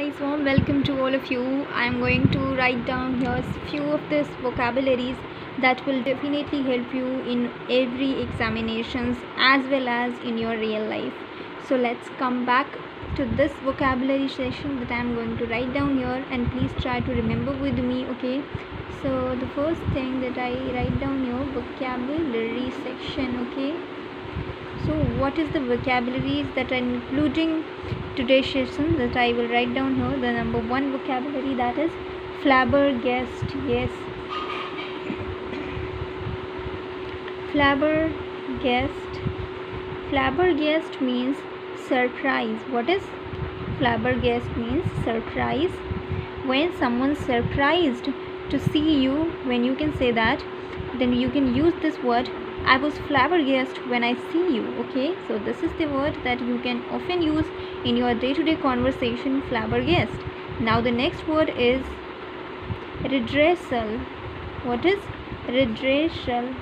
guys, warm welcome to all of you. I am going to write down here few of these vocabularies that will definitely help you in every examinations as well as in your real life. So let's come back to this vocabulary session that I am going to write down here, and please try to remember with me, okay? So the first thing that I write down here, vocabulary section, okay? So what is the vocabularies that are including today's session that I will write down here? The number one vocabulary, that is flabbergast. Yes, flabbergast. Flabbergast means surprise. What is flabbergast? Means surprise. When someone's surprised to see you, when you can say that, then you can use this word, I was flabbergasted when I see you. Okay, so this is the word that you can often use in your day-to-day conversation, flabbergast. Now the next word is redressal. What is redressal?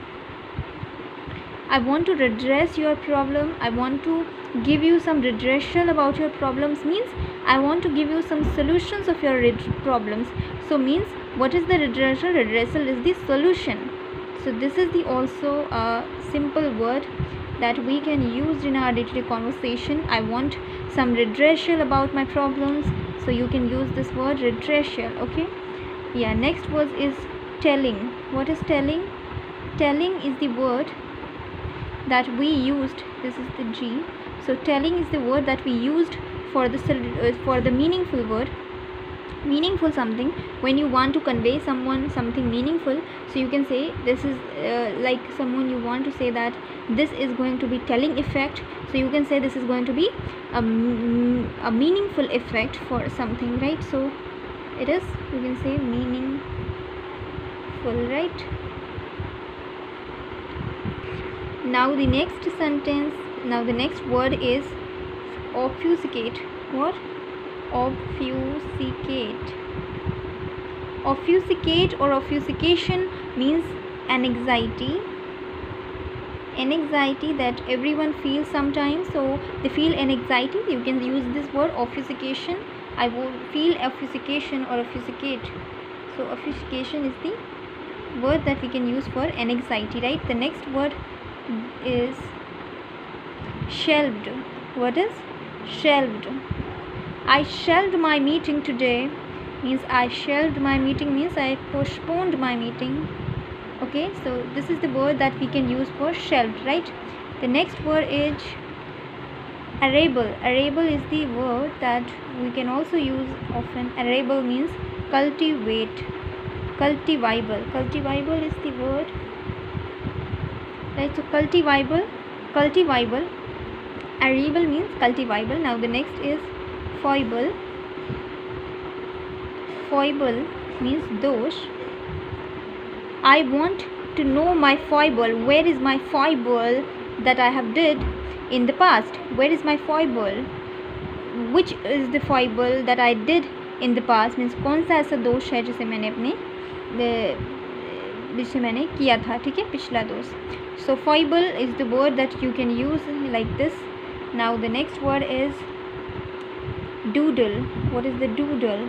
I want to redress your problem. I want to give you some redressal about your problems, means I want to give you some solutions of your problems. So means, what is the redressal? Redressal is the solution. So this is the also a simple word that we can use in our day-to-day conversation. I want some redressal about my problems, so you can use this word redressal. Okay, yeah. Next word is telling. What is telling? Telling is the word that we used. This is the G. So telling is the word that we used for the meaningful word, meaningful something. When you want to convey someone something meaningful, so you can say this is like someone, you want to say that this is going to be telling effect, so you can say this is going to be a meaningful effect for something, right? So it is, you can say meaningful, right? Now the next sentence, now the next word is obfuscate. What? Obfuscate. Obfuscate or obfuscation means an anxiety that everyone feels sometimes. So they feel an anxiety, you can use this word obfuscation. I will feel obfuscation or obfuscate. So obfuscation is the word that we can use for an anxiety, right? The next word is shelved. What is shelved? I shelved my meeting today, means I shelved my meeting means I postponed my meeting. Okay, so this is the word that we can use for shelved, right? The next word is arable. Arable is the word that we can also use often. Arable means cultivate, cultivable. Cultivable is the word, right? So cultivable, arable means cultivable. Now the next is foible. Foible means dosh. I want to know my foible. Where is my foible that I have did in the past? Where is my foible? Which is the foible that I did in the past? Means कौन सा ऐसा दोष है जिसे मैंने किया था, ठीक है, पिछला दोष. So foible is the word that you can use like this. Now the next word is doodle. What is the doodle?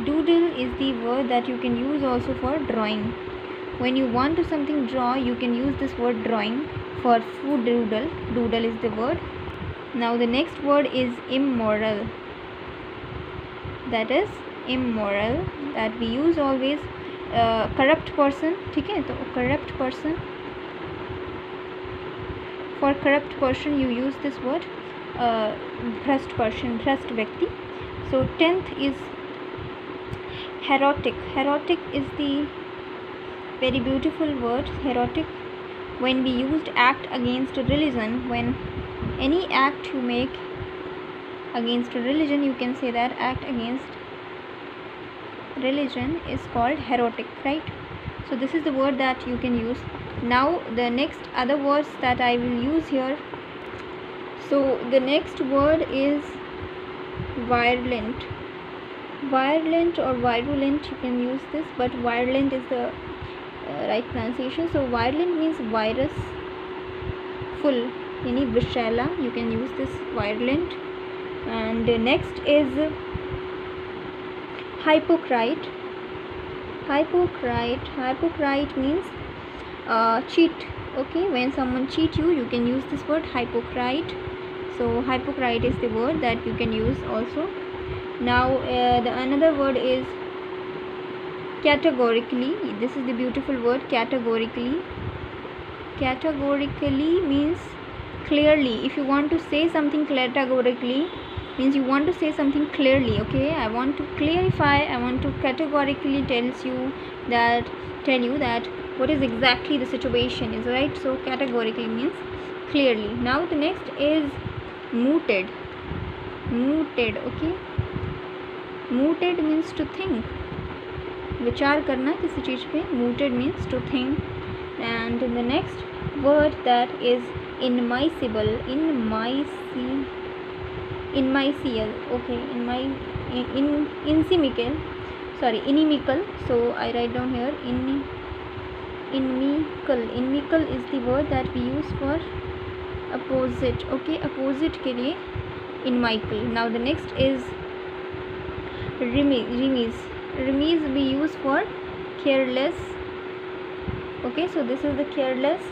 Doodle is the word that you can use also for drawing. When you want to something draw, you can use this word drawing. For food, doodle. Doodle is the word. Now the next word is immoral. That is immoral, that we use always. Corrupt person, ठीक है, तो corrupt person. For corrupt person you use this word भ्रष्ट person, भ्रष्ट व्यक्ति. So 10th is heretic. Heretic is the very beautiful word, heretic. When we used act against a religion, when any act you make against a religion, you can say that act against religion is called heretic, right? So this is the word that you can use. Now the next other words that I will use here. So the next word is virulent. Virulent or virulent, you can use this, but virulent is the right pronunciation. So virulent means virus, full, yani vishala, you can use this virulent. And next is hypocrite. Hypocrite means cheat. Okay, when someone cheat you, you can use this word hypocrite. So hypocrite is the word that you can use also. Now the another word is categorically. This is the beautiful word, categorically. Categorically means clearly. If you want to say something categorically, means you want to say something clearly. Okay, I want to clarify, I want to categorically tell you that what is exactly the situation is, right? So categorically means clearly. Now the next is mooted. Okay, mooted means to think, विचार करना किसी चीज़ पे. mooted means to think. And the next word that is inmiscible. Okay, inimical. So I write down here inimical is the word that we use for opposite. Okay, opposite के लिए inimical. Now the next is remiss we use for careless. Okay, so this is the careless.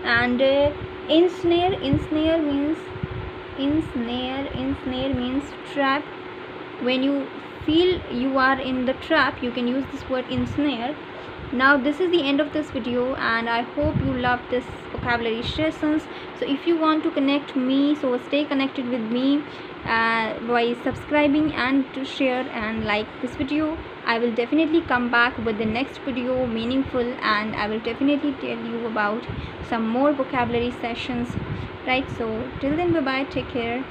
And ensnare means trap. When you feel you are in the trap, you can use this word ensnare. Now this is the end of this video, and I hope you love this vocabulary sessions. So if you want to connect me, so stay connected with me by subscribing and to share and like this video. I will definitely come back with the next video, meaningful, and I will definitely tell you about some more vocabulary sessions, right? So till then, bye bye, take care.